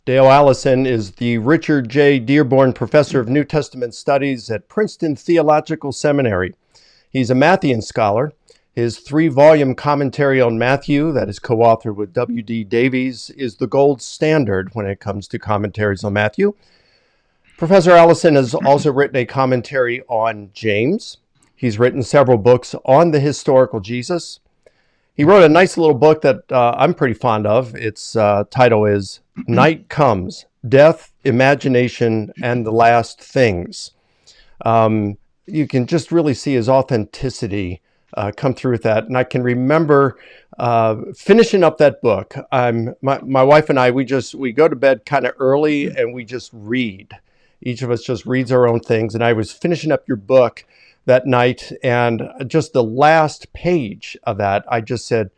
Dale Allison is the Richard J. Dearborn Professor of New Testament Studies at Princeton Theological Seminary. He's a Matthean scholar. His 3-volume commentary on Matthew, that is co-authored with W.D. Davies, is the gold standard when it comes to commentaries on Matthew. Professor Allison has also written a commentary on James. He's written several books on the historical Jesus. He wrote a nice little book that I'm pretty fond of. Its title is Night Comes, Death, Imagination, and the Last Things. You can just really see his authenticity come through with that. And I can remember finishing up that book. My wife and I, we go to bed kind of early and we just read. Each of us just reads our own things. And I was finishing up your book that night, and just the last page of that, I just said,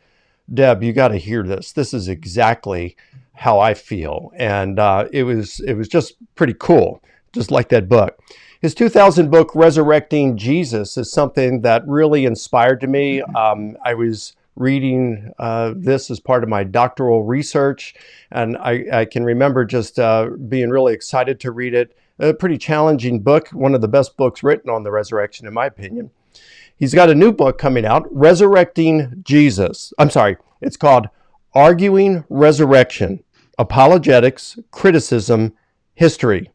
Deb, you got to hear this. This is exactly how I feel. And it was just pretty cool, just like that book. His 2000 book, Resurrecting Jesus, is something that really inspired to me. I was reading this as part of my doctoral research, and I can remember just being really excited to read it. A pretty challenging book, one of the best books written on the resurrection, in my opinion. He's got a new book coming out, Resurrecting Jesus. It's called Arguing Resurrection, Apologetics, Criticism, History.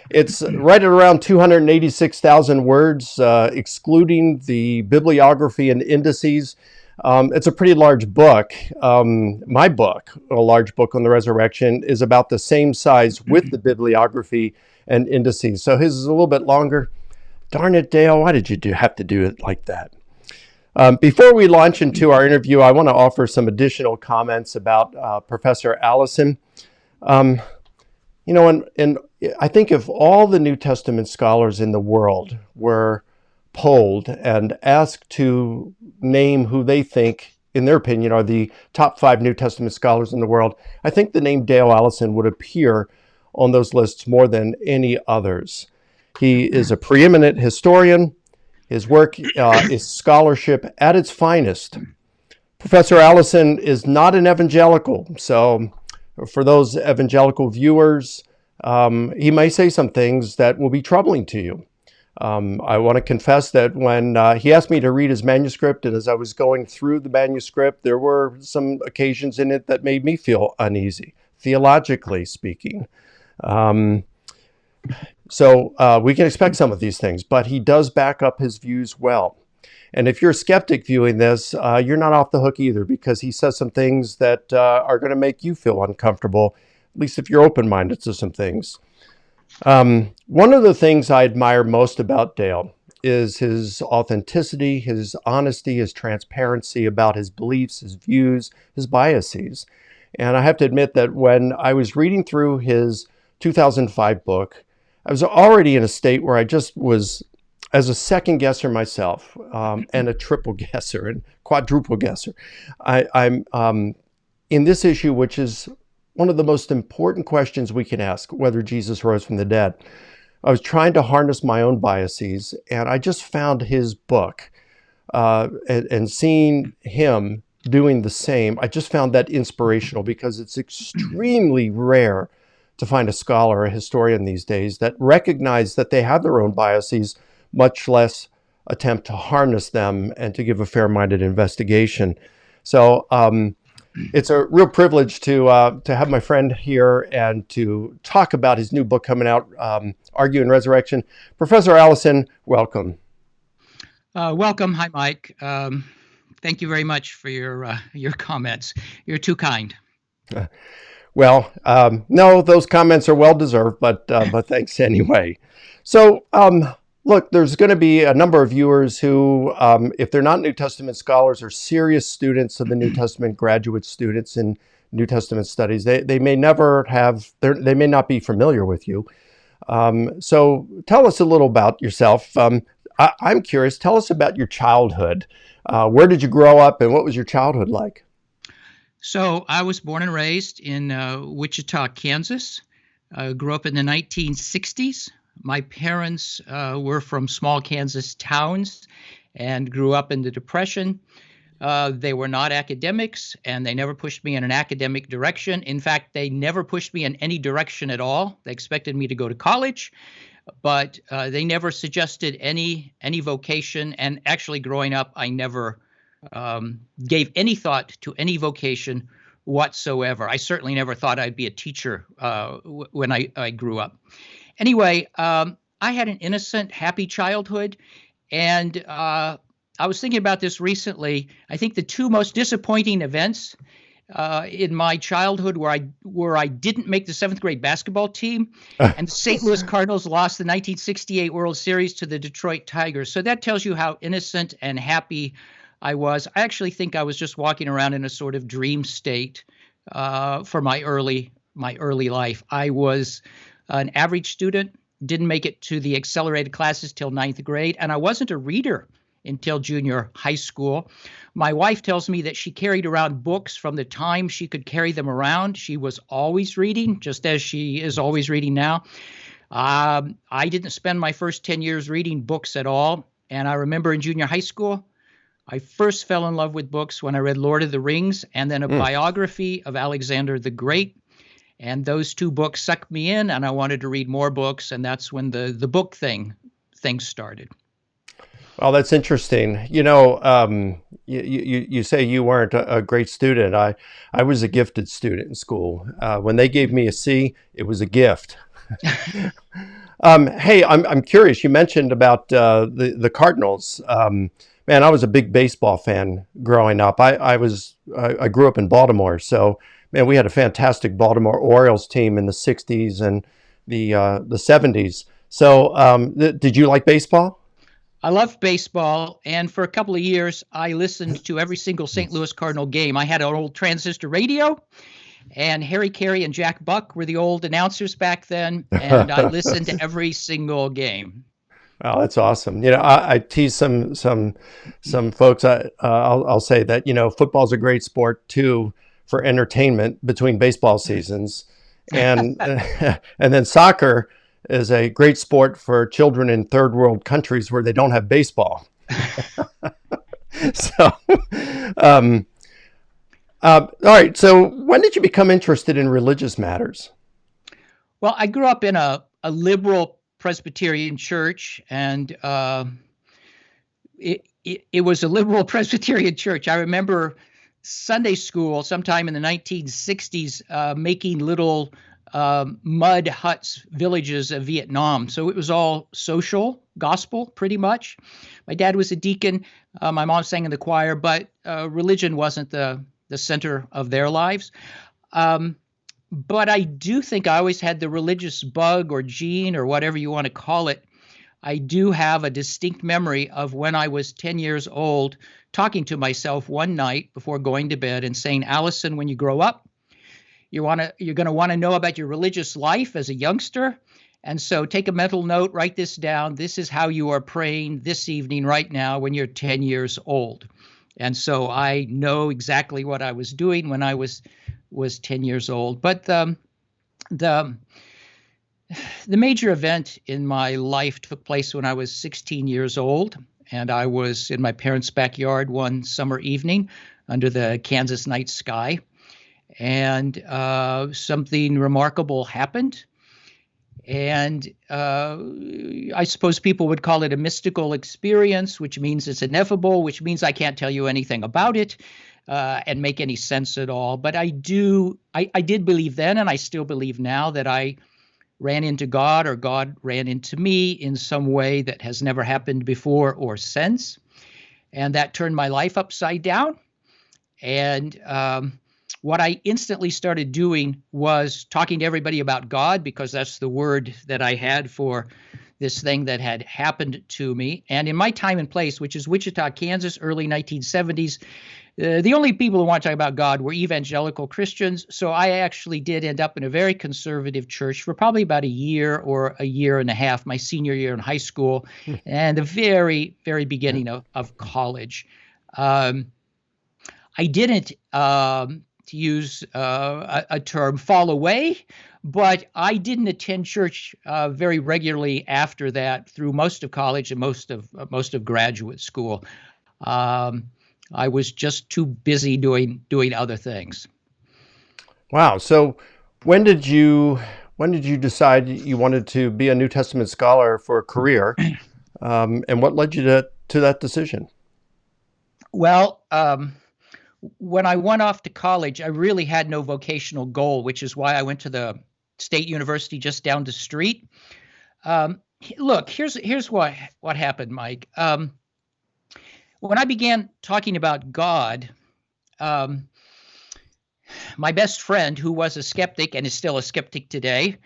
It's right at around 286,000 words, excluding the bibliography and indices. It's a pretty large book. My book, a large book on the resurrection, is about the same size with the bibliography and indices. So his is a little bit longer. Darn it, Dale, why did you have to do it like that? Before we launch into our interview, I want to offer some additional comments about Professor Allison. And I think if all the New Testament scholars in the world were polled and asked to name who they think, in their opinion, are the top 5 New Testament scholars in the world, I think the name Dale Allison would appear on those lists more than any others. He is a preeminent historian. His work is scholarship at its finest. Professor Allison is not an evangelical, so for those evangelical viewers, he may say some things that will be troubling to you. I want to confess that when he asked me to read his manuscript, and as I was going through the manuscript, there were some occasions in it that made me feel uneasy, theologically speaking. So we can expect some of these things, but he does back up his views well. And if you're a skeptic viewing this, you're not off the hook either, because he says some things that are going to make you feel uncomfortable, at least if you're open-minded to some things. One of the things I admire most about Dale is his authenticity, his honesty, his transparency about his beliefs, his views, his biases. And I have to admit that when I was reading through his 2005 book, I was already in a state where I just was, as a second guesser myself, and a triple guesser and quadruple guesser. I'm in this issue, which is one of the most important questions we can ask, whether Jesus rose from the dead. I was trying to harness my own biases, and I just found his book and seeing him doing the same. I just found that inspirational, because it's extremely rare to find a scholar, a historian these days, that recognize that they have their own biases, much less attempt to harness them and to give a fair-minded investigation. So it's a real privilege to have my friend here and to talk about his new book coming out, Arguing Resurrection. Professor Allison, welcome. Welcome. Hi, Mike. Thank you very much for your comments. You're too kind. Well, no, those comments are well-deserved, but thanks anyway. So, look, there's going to be a number of viewers who, if they're not New Testament scholars, are serious students of the New Testament, graduate students in New Testament studies. They may not be familiar with you. So tell us a little about yourself. I'm curious, tell us about your childhood. Where did you grow up, and what was your childhood like? So I was born and raised in Wichita, Kansas. Grew up in the 1960s. My parents were from small Kansas towns and grew up in the Depression. They were not academics, and they never pushed me in an academic direction. In fact, they never pushed me in any direction at all. They expected me to go to college, but they never suggested any vocation. And actually, growing up, I never gave any thought to any vocation whatsoever. I certainly never thought I'd be a teacher when I grew up. Anyway, I had an innocent, happy childhood, and I was thinking about this recently. I think the two most disappointing events in my childhood where I didn't make the seventh grade basketball team, and the St. Louis Cardinals lost the 1968 World Series to the Detroit Tigers. So that tells you how innocent and happy I was. I actually think I was just walking around in a sort of dream state for my early life. I was an average student, didn't make it to the accelerated classes till ninth grade, and I wasn't a reader until junior high school. My wife tells me that she carried around books from the time she could carry them around. She was always reading, just as she is always reading now. I didn't spend my first 10 years reading books at all. And I remember in junior high school, I first fell in love with books when I read Lord of the Rings and then a biography of Alexander the Great. And those two books sucked me in, and I wanted to read more books. And that's when the book thing started. Well, that's interesting. You say you weren't a great student. I was a gifted student in school. When they gave me a C, it was a gift. Hey, I'm curious. You mentioned about the Cardinals. Man, I was a big baseball fan growing up. I grew up in Baltimore, so man, we had a fantastic Baltimore Orioles team in the '60s and the '70s. So, did you like baseball? I loved baseball, and for a couple of years, I listened to every single St. Louis Cardinal game. I had an old transistor radio, and Harry Carey and Jack Buck were the old announcers back then, and I listened to every single game. Oh, that's awesome. I tease some folks. I'll say that football's a great sport too for entertainment between baseball seasons, and and then soccer is a great sport for children in third world countries where they don't have baseball. So, all right. So, when did you become interested in religious matters? Well, I grew up in a liberal Presbyterian church, and it was a liberal Presbyterian church. I remember Sunday school sometime in the 1960s making little mud huts, villages of Vietnam. So it was all social gospel, pretty much. My dad was a deacon. My mom sang in the choir, but religion wasn't the center of their lives. But I do think I always had the religious bug or gene or whatever you want to call it. I do have a distinct memory of when I was 10 years old, talking to myself one night before going to bed and saying, Allison, when you grow up, you're going to want to know about your religious life as a youngster. And so take a mental note, write this down. This is how you are praying this evening right now when you're 10 years old. And so I know exactly what I was doing when I was 10 years old. But the major event in my life took place when I was 16 years old. And I was in my parents' backyard one summer evening under the Kansas night sky. And something remarkable happened. And I suppose people would call it a mystical experience, which means it's ineffable, which means I can't tell you anything about it and make any sense at all. But I did believe then, and I still believe now, that I ran into God or God ran into me in some way that has never happened before or since. And that turned my life upside down. And what I instantly started doing was talking to everybody about God, because that's the word that I had for this thing that had happened to me. And in my time and place, which is Wichita, Kansas, early 1970s, the only people who want to talk about God were evangelical Christians. So I actually did end up in a very conservative church for probably about a year or a year and a half, my senior year in high school and the very, very beginning of college. I didn't to use a term, fall away, but I didn't attend church very regularly after that through most of college and most of graduate school. I was just too busy doing other things. Wow. So when did you when did you decide you wanted to be a New Testament scholar for a career? And what led you to that decision? Well, when I went off to college, I really had no vocational goal, which is why I went to the state university just down the street. Look, here's what happened, Mike. When I began talking about God, um, my best friend, who was a skeptic and is still a skeptic today,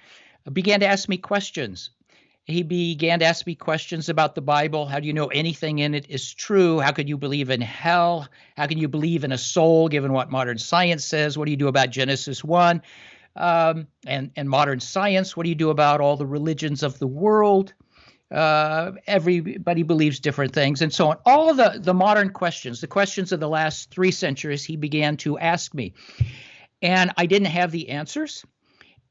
began to ask me questions. He began to ask me questions about the Bible. How do you know anything in it is true? How could you believe in hell? How can you believe in a soul given what modern science says? What do you do about Genesis 1? And modern science, what do you do about all the religions of the world? Everybody believes different things, and so on. All the modern questions, the questions of the last 3 centuries, he began to ask me. And I didn't have the answers.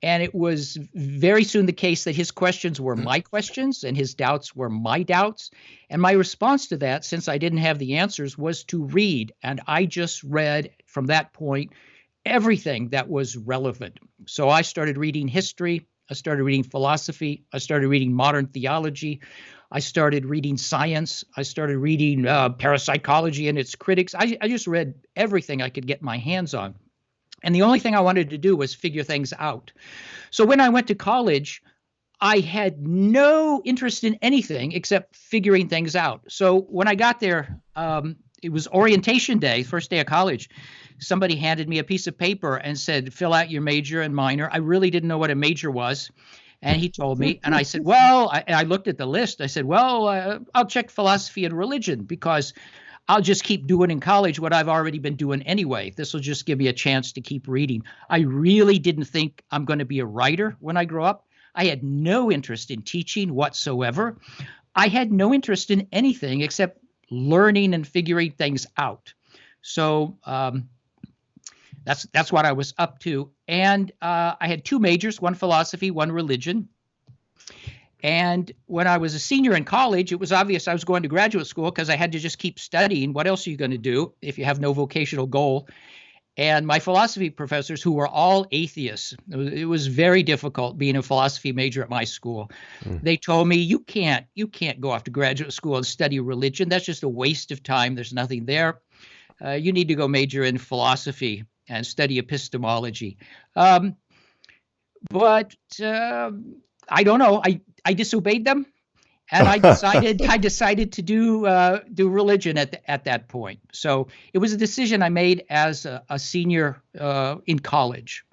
And it was very soon the case that his questions were my questions and his doubts were my doubts. And my response to that, since I didn't have the answers, was to read. And I just read from that point everything that was relevant. So I started reading history. I started reading philosophy. I started reading modern theology. I started reading science. I started reading parapsychology and its critics. I just read everything I could get my hands on. And the only thing I wanted to do was figure things out. So when I went to college, I had no interest in anything except figuring things out. So when I got there, it was orientation day, first day of college. Somebody handed me a piece of paper and said, fill out your major and minor. I really didn't know what a major was. And he told me, and I said, well, I looked at the list. I said, well, I'll check philosophy and religion because I'll just keep doing in college what I've already been doing anyway. This will just give me a chance to keep reading. I really didn't think I'm going to be a writer when I grow up. I had no interest in teaching whatsoever. I had no interest in anything except learning and figuring things out. So that's what I was up to. And I had 2 majors, one philosophy, one religion. And when I was a senior in college, it was obvious I was going to graduate school because I had to just keep studying. What else are you going to do if you have no vocational goal? And my philosophy professors, who were all atheists, it was very difficult being a philosophy major at my school. They told me, you can't go off to graduate school and study religion. That's just a waste of time. There's nothing there. You need to go major in philosophy and study epistemology. But I don't know. I disobeyed them, and I decided to do religion at that point. So it was a decision I made as a senior in college,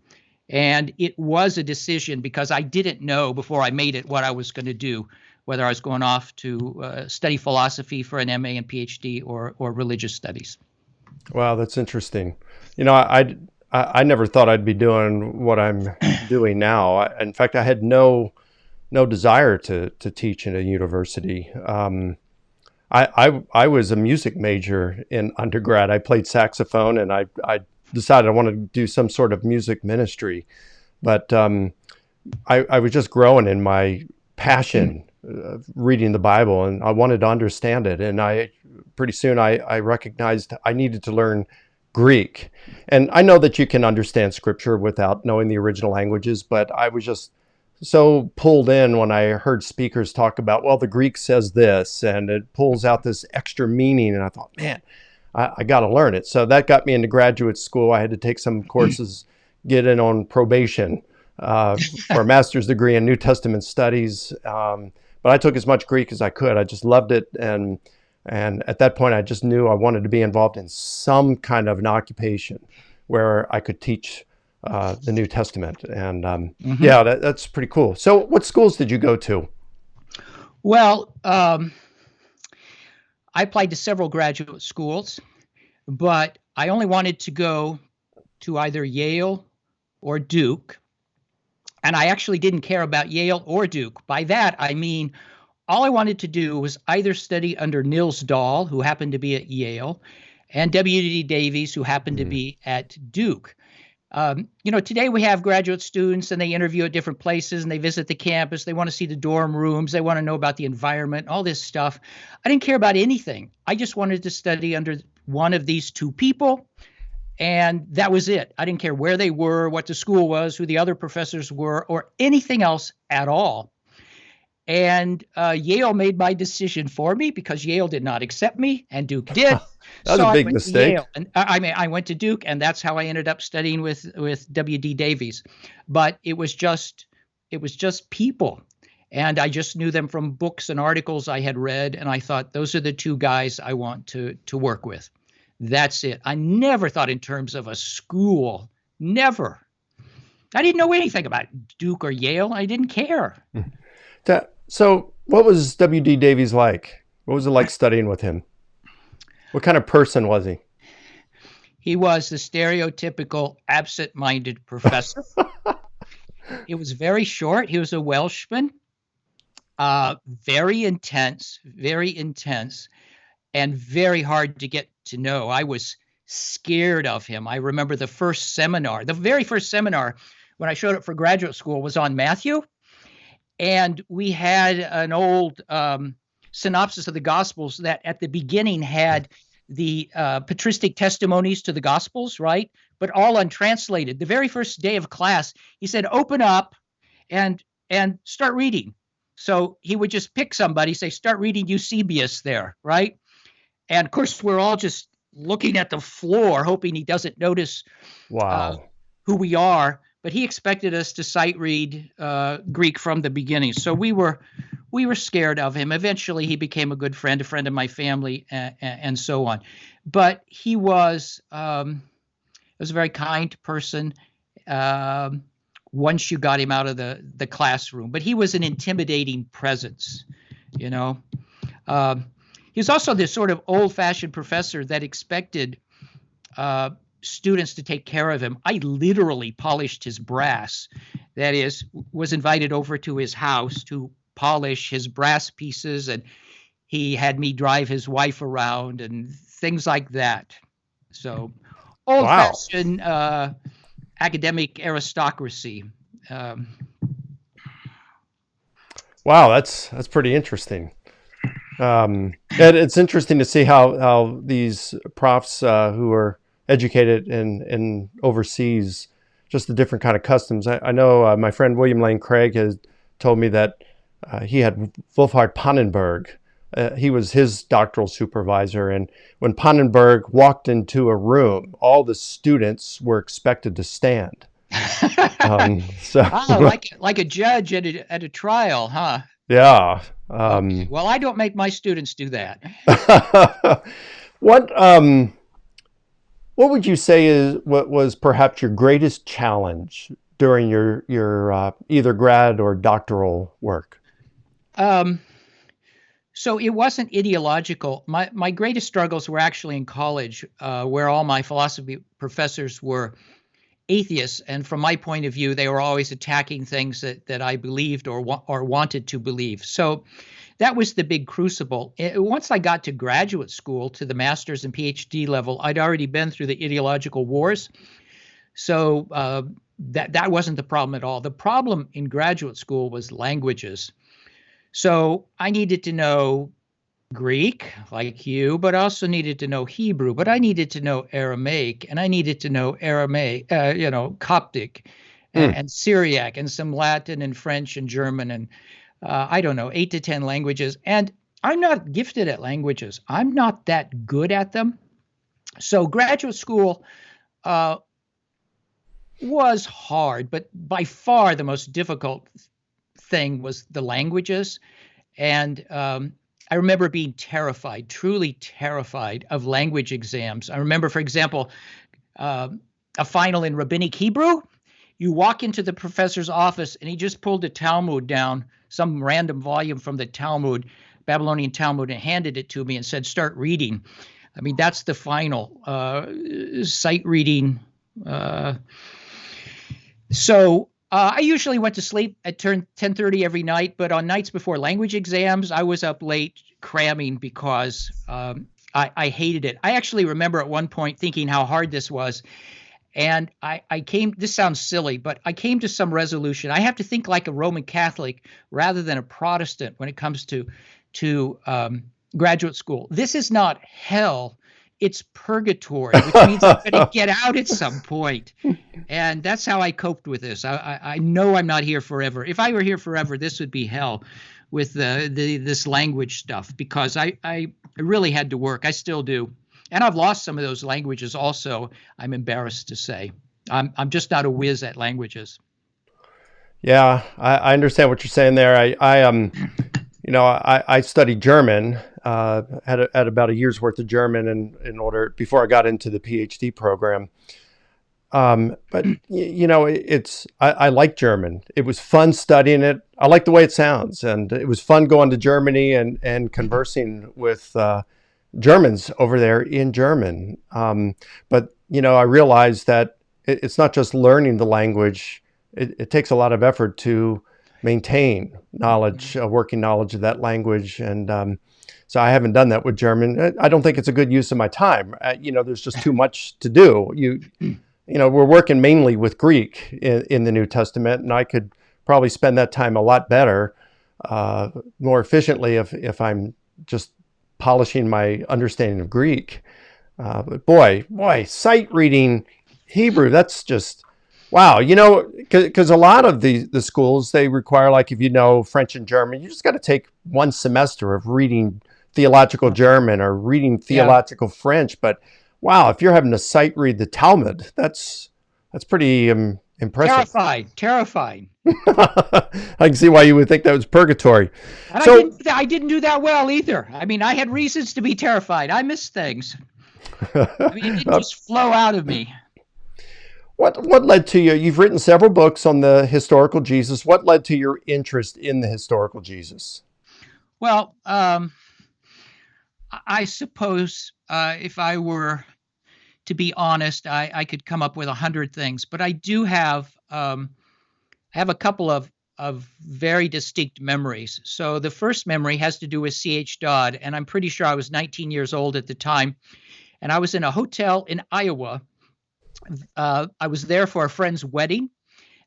and it was a decision because I didn't know before I made it what I was going to do, whether I was going off to study philosophy for an MA and PhD or religious studies. Wow, that's interesting. I never thought I'd be doing what I'm doing now. In fact, I had no desire to teach in a university. I was a music major in undergrad. I played saxophone, and I decided I wanted to do some sort of music ministry. But I was just growing in my passion of reading the Bible, and I wanted to understand it. And pretty soon I recognized I needed to learn Greek. And I know that you can understand scripture without knowing the original languages, but I was just so pulled in when I heard speakers talk about, well, the Greek says this, and it pulls out this extra meaning. And I thought, man, I got to learn it. So that got me into graduate school. I had to take some courses, get in on probation for a master's degree in New Testament studies. But I took as much Greek as I could. I just loved it. And at that point, I just knew I wanted to be involved in some kind of an occupation where I could teach the New Testament. And yeah, that's pretty cool. So what schools did you go to? Well, I applied to several graduate schools, but I only wanted to go to either Yale or Duke. And I actually didn't care about Yale or Duke. By that, I mean, all I wanted to do was either study under Niels Dahl, who happened to be at Yale, and W.D. Davies, who happened to be at Duke. Today we have graduate students and they interview at different places and they visit the campus. They want to see the dorm rooms. They want to know about the environment, all this stuff. I didn't care about anything. I just wanted to study under one of these two people. And that was it. I didn't care where they were, what the school was, who the other professors were, or anything else at all. And Yale made my decision for me because Yale did not accept me and Duke did. That was So a I big went to mistake. Yale, and I went to Duke, and that's how I ended up studying with W.D. Davies. But it was just people, and I just knew them from books and articles I had read, and I thought those are the two guys I want to work with. That's it. I never thought in terms of a school. Never. I didn't know anything about Duke or Yale. I didn't care. So, what was W.D. Davies like? What was it like studying with him? What kind of person was he? He was the stereotypical absent-minded professor. It was very short. He was a Welshman, very intense, and very hard to get to know. I was scared of him. I remember the very first seminar when I showed up for graduate school was on Matthew. And we had an old synopsis of the Gospels that at the beginning had the patristic testimonies to the Gospels, right? But all untranslated. The very first day of class, he said, open up and start reading. So he would just pick somebody, say, start reading Eusebius there, right? And of course, we're all just looking at the floor, hoping he doesn't notice who we are. But he expected us to sight read Greek from the beginning. So we were scared of him. Eventually, he became a good friend, a friend of my family, and so on. But he was a very kind person once you got him out of the classroom. But he was an intimidating presence, you know. He was also this sort of old-fashioned professor that expected students to take care of him. I literally polished his brass. That is, was invited over to his house to polish his brass pieces, and he had me drive his wife around and things like that. So old-fashioned academic aristocracy. Wow, that's pretty interesting. And it's interesting to see how these profs who are educated in overseas, just the different kind of customs. I know my friend William Lane Craig has told me that he had Wolfhard Pannenberg. He was his doctoral supervisor, and when Pannenberg walked into a room, all the students were expected to stand. Like a judge at a trial, huh? Yeah. Okay. Well, I don't make my students do that. What would you say is what was perhaps your greatest challenge during your either grad or doctoral work? So it wasn't ideological. My greatest struggles were actually in college, where all my philosophy professors were atheists, and from my point of view, they were always attacking things that I believed or wanted to believe. So that was the big crucible. Once I got to graduate school, to the master's and PhD level, I'd already been through the ideological wars. So that wasn't the problem at all. The problem in graduate school was languages. So I needed to know Greek, like you, but I also needed to know Hebrew, but I needed to know Aramaic, and I needed to know Coptic and Syriac, and some Latin and French and German, and I don't know, 8 to 10 languages. And I'm not gifted at languages. I'm not that good at them. So graduate school was hard, but by far the most difficult thing was the languages. And I remember being terrified, truly terrified of language exams. I remember, for example, a final in Rabbinic Hebrew. You walk into the professor's office and he just pulled a Talmud down, some random volume from the Talmud, Babylonian Talmud, and handed it to me and said, start reading. I mean, that's the final sight reading. So I usually went to sleep at 10:30 every night, but on nights before language exams, I was up late cramming because I hated it. I actually remember at one point thinking how hard this was. And I came, this sounds silly, but I came to some resolution. I have to think like a Roman Catholic rather than a Protestant when it comes to graduate school. This is not hell. it's purgatory, which means I'm going to get out at some point. And that's how I coped with this. I know I'm not here forever. If I were here forever, this would be hell with this language stuff, because I really had to work. I still do. And I've lost some of those languages also, I'm embarrassed to say. I'm just not a whiz at languages. Yeah, I understand what you're saying there. I studied German, had about a year's worth of German in order before I got into the PhD program. But I like German. It was fun studying it. I like the way it sounds, and it was fun going to Germany and conversing with Germans over there in German. But I realized that it's not just learning the language. It takes a lot of effort to maintain knowledge, working knowledge of that language. And so I haven't done that with German. I don't think it's a good use of my time. There's just too much to do. We're working mainly with Greek in the New Testament, and I could probably spend that time a lot better, more efficiently if I'm just polishing my understanding of Greek. But boy, sight reading Hebrew, that's just, wow. Because a lot of the schools, they require, like, if you know French and German, you just got to take one semester of reading theological German or reading theological French. But wow, if you're having to sight read the Talmud, that's pretty impressive. Terrifying. I can see why you would think that was purgatory. And So, I didn't do that well either. I mean, I had reasons to be terrified. I missed things. I mean, it didn't just flow out of me. what led to you? You've written several books on the historical Jesus. What led to your interest in the historical Jesus? Well, I suppose if I were to be honest, I could come up with 100 things, but I do have a couple of very distinct memories. So the first memory has to do with C.H. Dodd, and I'm pretty sure I was 19 years old at the time, and I was in a hotel in Iowa. I was there for a friend's wedding,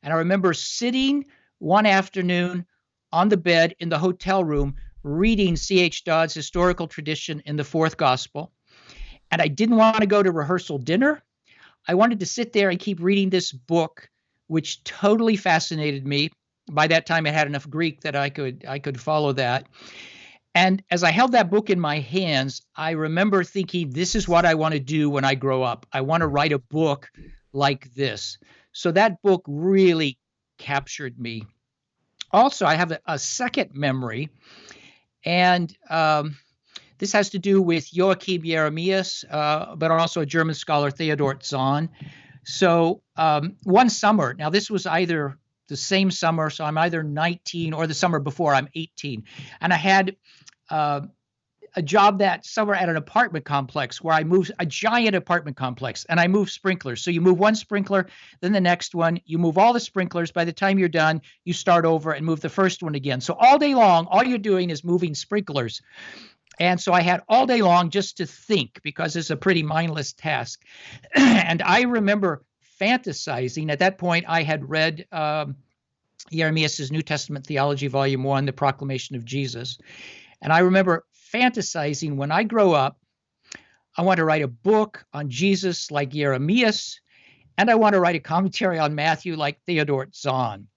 and I remember sitting one afternoon on the bed in the hotel room reading C.H. Dodd's Historical Tradition in the Fourth Gospel. And I didn't want to go to rehearsal dinner. I wanted to sit there and keep reading this book, which totally fascinated me. By that time, I had enough Greek that I could follow that. And as I held that book in my hands, I remember thinking, this is what I want to do when I grow up. I want to write a book like this. So that book really captured me. Also, I have a second memory, and this has to do with Joachim Jeremias, but also a German scholar, Theodor Zahn. So one summer, now this was either the same summer, so I'm either 19, or the summer before, I'm 18. And I had a job that summer at an apartment complex where I moved a giant apartment complex, and I moved sprinklers. So you move one sprinkler, then the next one, you move all the sprinklers. By the time you're done, you start over and move the first one again. So all day long, all you're doing is moving sprinklers. And so I had all day long just to think, because it's a pretty mindless task. And I remember fantasizing. At that point, I had read Jeremias' New Testament Theology, Volume 1, The Proclamation of Jesus. And I remember fantasizing, when I grow up, I want to write a book on Jesus like Jeremias, and I want to write a commentary on Matthew like Theodor Zahn.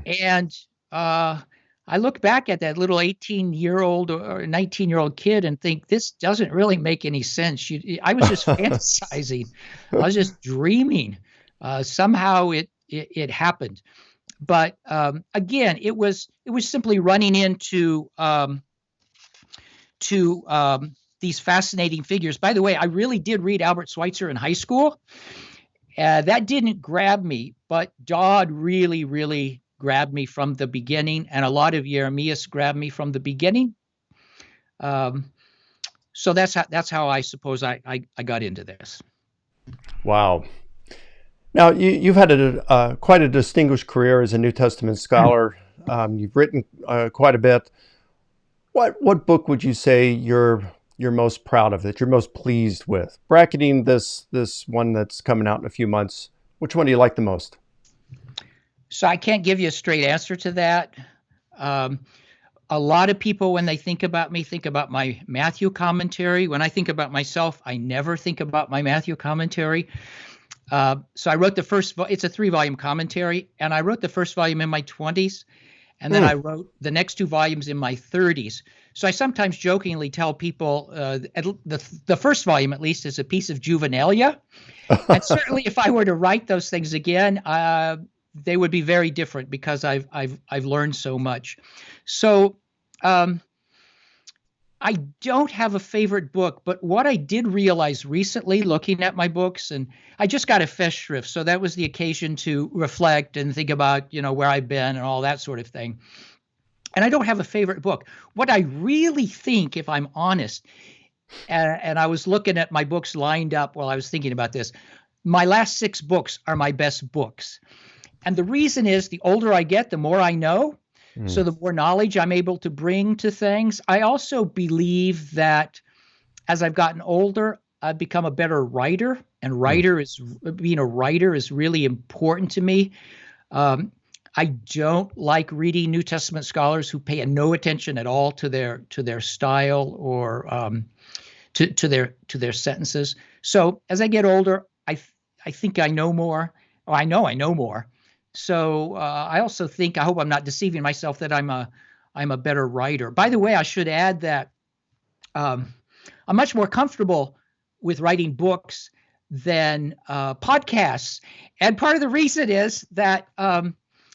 And I look back at that little 18-year-old or 19-year-old kid and think, this doesn't really make any sense. I was just fantasizing. I was just dreaming. Somehow it happened. But again, it was simply running into these fascinating figures. By the way, I really did read Albert Schweitzer in high school. That didn't grab me, but Dodd really, really grabbed me from the beginning, and a lot of Jeremias grabbed me from the beginning. So that's how I suppose I got into this. Wow. Now, you've had quite a distinguished career as a New Testament scholar. You've written quite a bit. What book would you say you're most proud of, that you're most pleased with? Bracketing this one that's coming out in a few months, which one do you like the most? So I can't give you a straight answer to that. A lot of people, when they think about me, think about my Matthew commentary. When I think about myself, I never think about my Matthew commentary. So I wrote the first, it's a 3-volume commentary, and I wrote the first volume in my 20s, and then I wrote the next 2 volumes in my 30s. So I sometimes jokingly tell people the first volume, at least, is a piece of juvenilia. And certainly if I were to write those things again, they would be very different because I've learned so much. So I don't have a favorite book, but what I did realize recently looking at my books, and I just got a Festschrift, so that was the occasion to reflect and think about, where I've been and all that sort of thing. And I don't have a favorite book. What I really think, if I'm honest, and I was looking at my books lined up while I was thinking about this, my last 6 books are my best books. And the reason is the older I get, the more I know. So the more knowledge I'm able to bring to things. I also believe that as I've gotten older, I've become a better writer, and being a writer is really important to me. I don't like reading New Testament scholars who pay no attention at all to their style or to their sentences. So as I get older, I think I know more. Or I know more. So I also think, I hope I'm not deceiving myself, that I'm a better writer. By the way, I should add that I'm much more comfortable with writing books than podcasts. And part of the reason is that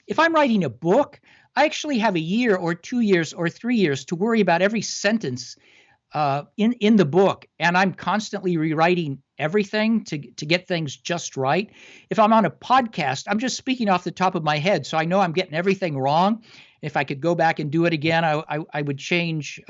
if I'm writing a book, I actually have a year or 2 years or 3 years to worry about every sentence in the book. And I'm constantly rewriting everything to get things just right. If I'm on a podcast, I'm just speaking off the top of my head, so I know I'm getting everything wrong. If I could go back and do it again, I would change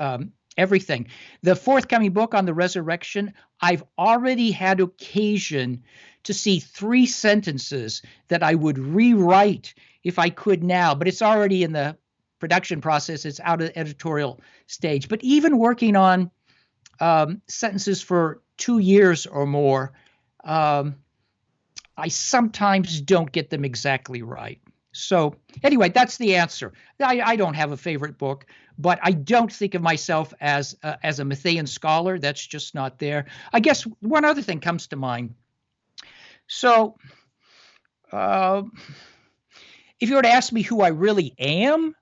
everything. The forthcoming book on the resurrection, I've already had occasion to see 3 sentences that I would rewrite if I could now, but it's already in the production process. It's out of the editorial stage. But even working on sentences for 2 years or more, I sometimes don't get them exactly right. So anyway, that's the answer. I don't have a favorite book, but I don't think of myself as a Matthean scholar. That's just not there. I guess one other thing comes to mind. So if you were to ask me who I really am,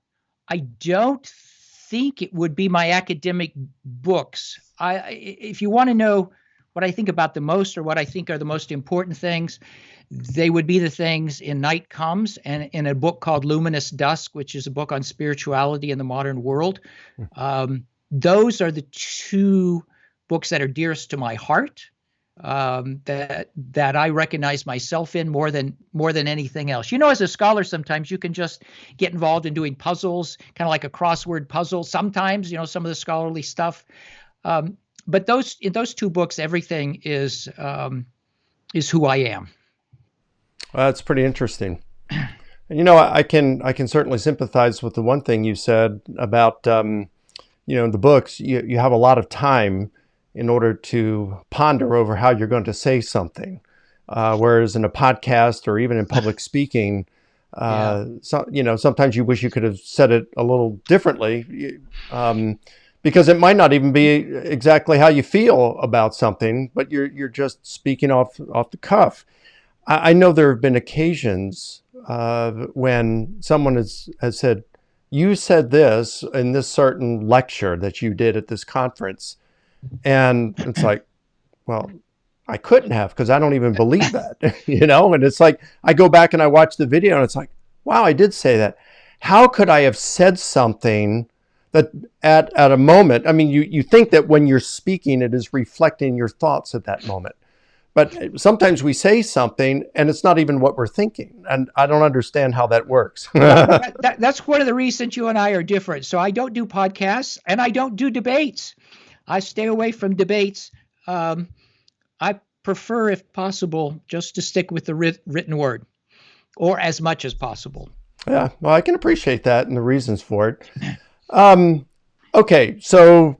I don't think it would be my academic books. If you want to know what I think about the most, or what I think are the most important things, they would be the things in Night Comes and in a book called Luminous Dusk, which is a book on spirituality in the modern world. Those are the 2 books that are dearest to my heart, that I recognize myself in more than anything else. As a scholar, sometimes you can just get involved in doing puzzles, kind of like a crossword puzzle. Sometimes, some of the scholarly stuff. But in those 2 books, everything is who I am. Well, that's pretty interesting. I can certainly sympathize with the one thing you said about the books. You have a lot of time in order to ponder over how you're going to say something, whereas in a podcast or even in public speaking, sometimes you wish you could have said it a little differently. Because it might not even be exactly how you feel about something, but you're just speaking off the cuff. I know there have been occasions when someone has said, "You said this in this certain lecture that you did at this conference," and it's like, well, I couldn't have, because I don't even believe that, And it's like I go back and I watch the video, and it's like, wow, I did say that. How could I have said something that at a moment, I mean, you think that when you're speaking, it is reflecting your thoughts at that moment. But sometimes we say something and it's not even what we're thinking. And I don't understand how that works. That's one of the reasons you and I are different. So I don't do podcasts and I don't do debates. I stay away from debates. I prefer, if possible, just to stick with the written word, or as much as possible. Yeah, well, I can appreciate that and the reasons for it. Okay, so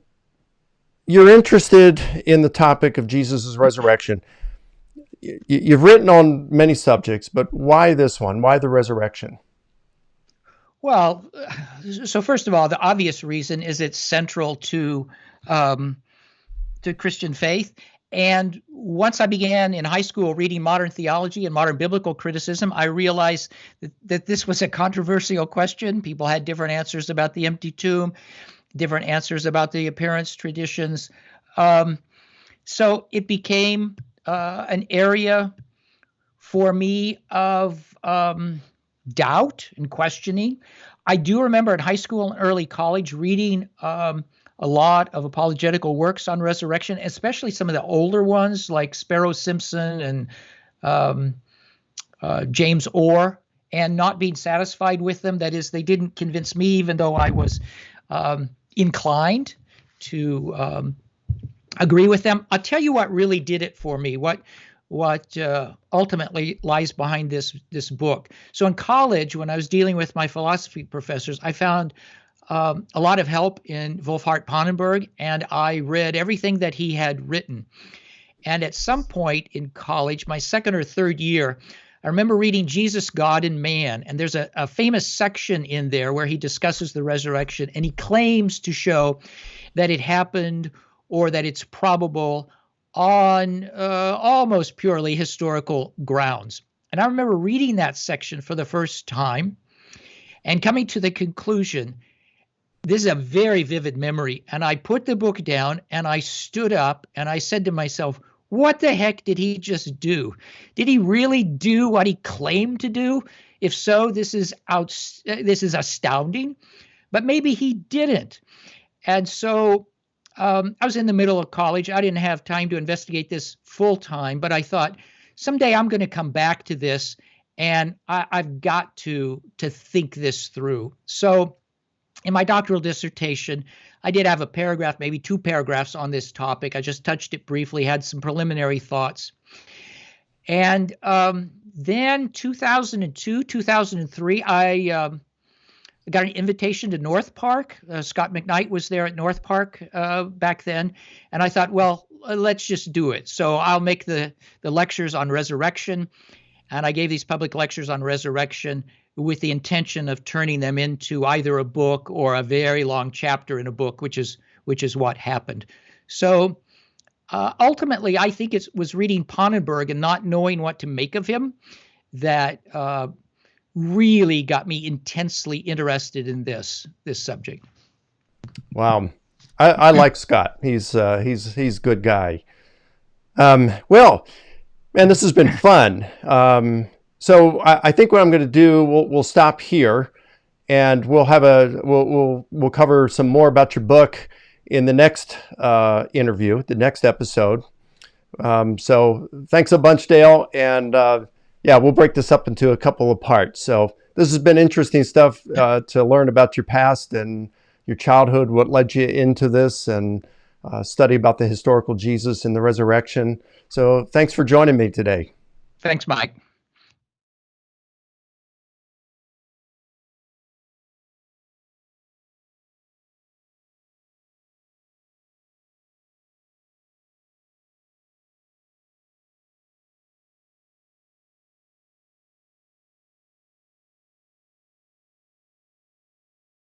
you're interested in the topic of Jesus' resurrection. You've written on many subjects, but why this one? Why the resurrection? Well, so first of all, the obvious reason is it's central um, to Christian faith. And once I began in high school reading modern theology and modern biblical criticism, I realized that this was a controversial question. People had different answers about the empty tomb, different answers about the appearance traditions. Um, so it became an area for me of doubt and questioning. I do remember in high school and early college reading a lot of apologetical works on resurrection, especially some of the older ones like Sparrow Simpson and um, James Orr, and not being satisfied with them. That is, they didn't convince me, even though I was inclined to agree with them. I'll tell you what really did it for me. What ultimately lies behind this book. So in college, when I was dealing with my philosophy professors, I found a lot of help in Wolfhart Pannenberg, and I read everything that he had written. And at some point in college, my second or third year, I remember reading Jesus, God, and Man. And there's a famous section in there where he discusses the resurrection, and he claims to show that it happened or that it's probable on almost purely historical grounds. And I remember reading that section for the first time and coming to the conclusion, this is a very vivid memory. And I put the book down and I stood up and I said to myself, what the heck did he just do? Did he really do what he claimed to do? If so, this is astounding, but maybe he didn't. And so I was in the middle of college. I didn't have time to investigate this full time, but I thought someday I'm going to come back to this, and I've got to think this through. So in my doctoral dissertation, I did have a paragraph, maybe 2 paragraphs on this topic. I just touched it briefly, had some preliminary thoughts. And then 2002, 2003, I got an invitation to North Park. Scott McKnight was there at North Park back then. And I thought, well, let's just do it. So I'll make the lectures on resurrection. And I gave these public lectures on resurrection with the intention of turning them into either a book or a very long chapter in a book, which is what happened. So ultimately, I think it was reading Pannenberg and not knowing what to make of him that really got me intensely interested in this subject. Wow, I like Scott. He's a good guy. Well, man, this has been fun. So I think what I'm going to do, we'll stop here, and we'll cover some more about your book in the next interview, the next episode. So thanks a bunch, Dale, and yeah, we'll break this up into a couple of parts. So this has been interesting stuff to learn about your past and your childhood, what led you into this, and study about the historical Jesus and the resurrection. So thanks for joining me today. Thanks, Mike.